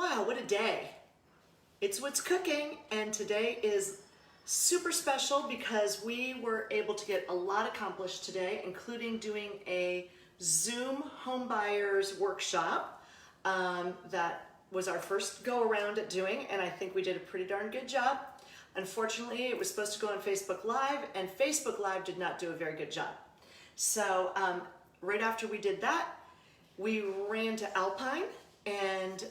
Wow, what a day. It's What's Cooking, and today is super special because we were able to get a lot accomplished today, including doing a Zoom home buyers workshop that was our first go around at doing, and I think we did a pretty darn good job. Unfortunately, it was supposed to go on Facebook Live, and Facebook Live did not do a very good job. So right after we did that, we ran to Alpine and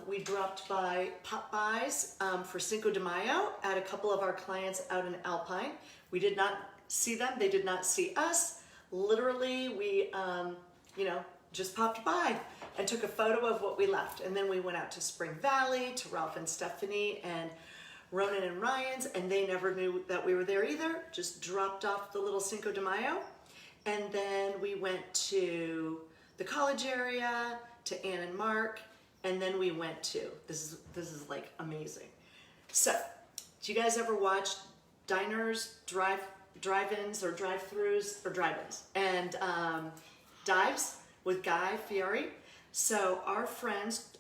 we dropped by Popeyes for Cinco de Mayo at a couple of our clients out in Alpine. We did not see them, they did not see us. Literally, we just popped by and took a photo of what we left. And then we went out to Spring Valley, to Ralph and Stephanie and Ronan and Ryan's, and they never knew that we were there either. Just dropped off the little Cinco de Mayo. And then we went to the college area, to Ann and Mark, and then we went to, this is like amazing. So, do you guys ever watch diners, drive-ins or drive-throughs or drive-ins? And dives with Guy Fieri. So our friends,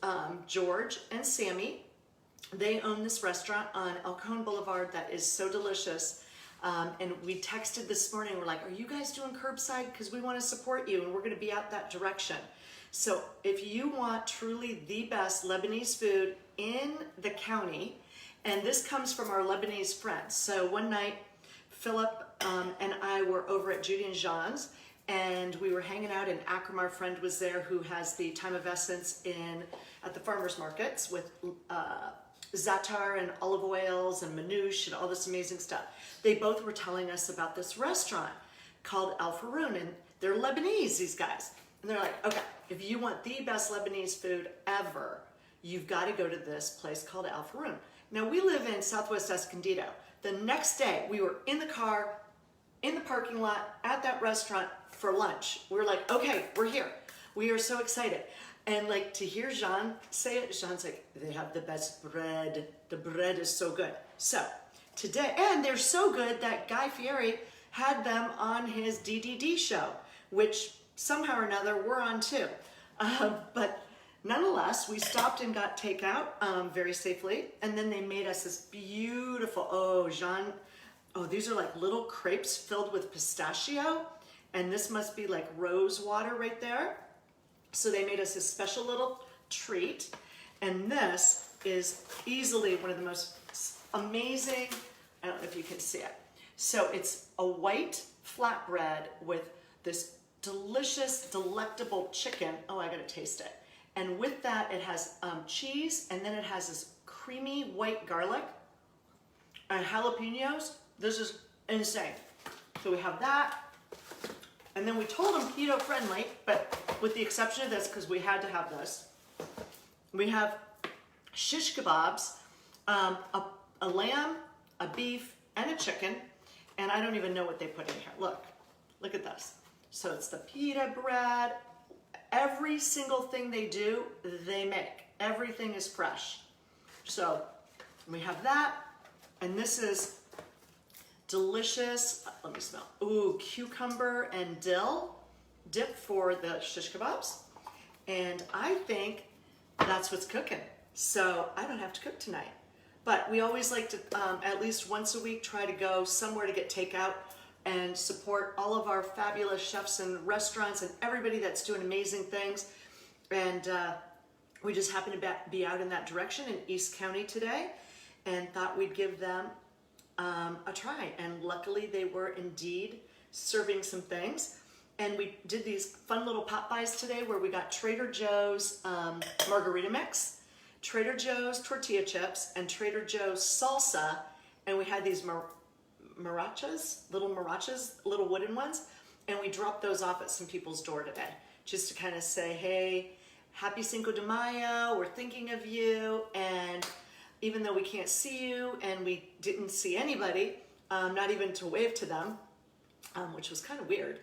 George and Sammy, they own this restaurant on Cajon Blvd that is so delicious. And we texted this morning, we're like, are you guys doing curbside? Because we want to support you and we're going to be out that direction. So if you want truly the best Lebanese food in the county, and this comes from our Lebanese friends. So one night, Philip and I were over at Judy and Jean's, and we were hanging out, and Akram, our friend, was there, who has the Time of Essence at the farmers markets with za'atar and olive oils and manouche and all this amazing stuff. They both were telling us about this restaurant called Alforon, and they're Lebanese, these guys. And they're like, okay, if you want the best Lebanese food ever, you've got to go to this place called Alforon. Now, we live in Southwest Escondido. The next day, we were in the car, in the parking lot, at that restaurant for lunch. We were like, okay, we're here. We are so excited. And like, to hear Jean say it, Jean's like, they have the best bread. The bread is so good. So today, and they're so good that Guy Fieri had them on his DDD show, which somehow or another we're on too. But nonetheless, we stopped and got takeout very safely. And then they made us this beautiful, these are like little crepes filled with pistachio. And this must be like rose water right there. So they made us a special little treat. And this is easily one of the most amazing, I don't know if you can see it. So it's a white flatbread with this delicious, delectable chicken. Oh, I gotta taste it. And with that, it has cheese, and then it has this creamy white garlic and jalapenos. This is insane. So we have that. And then we told them keto friendly, but with the exception of this, because we had to have this, we have shish kebabs, a lamb, a beef, and a chicken. And I don't even know what they put in here. Look at this. So it's the pita bread. Every single thing they do, they make. Everything is fresh. So we have that, and this is delicious. Let me smell. Ooh, cucumber and dill dip for the shish kebabs. And I think that's what's cooking. So I don't have to cook tonight. But we always like to, at least once a week, try to go somewhere to get takeout and support all of our fabulous chefs and restaurants and everybody that's doing amazing things. And we just happened to be out in that direction in East County today and thought we'd give them a try. And luckily they were indeed serving some things. And we did these fun little Popeyes today where we got Trader Joe's margarita mix, Trader Joe's tortilla chips, and Trader Joe's salsa. And we had these marachas, little wooden ones, and we dropped those off at some people's door today, just to kind of say, hey, happy Cinco de Mayo, we're thinking of you, and even though we can't see you, and we didn't see anybody, not even to wave to them, which was kind of weird,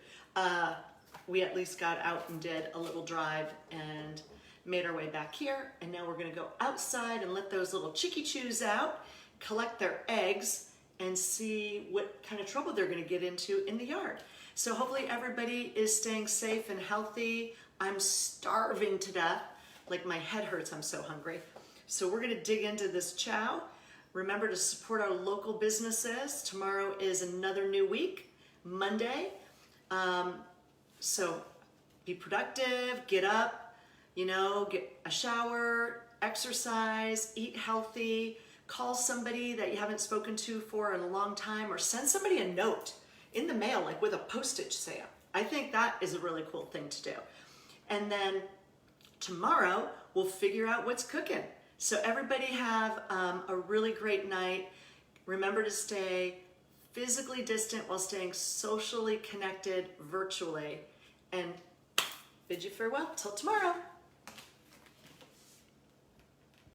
we at least got out and did a little drive and made our way back here, and now we're gonna go outside and let those little chickie-choos out, collect their eggs, and see what kind of trouble they're gonna get into in the yard. So hopefully everybody is staying safe and healthy. I'm starving to death. Like, my head hurts, I'm so hungry. So we're gonna dig into this chow. Remember to support our local businesses. Tomorrow is another new week, Monday. So be productive, get up, you know, get a shower, exercise, eat healthy, call somebody that you haven't spoken to for in a long time, or send somebody a note in the mail, like with a postage stamp. I think that is a really cool thing to do. And then tomorrow we'll figure out what's cooking. So everybody have a really great night. Remember to stay physically distant while staying socially connected virtually. And bid you farewell till tomorrow.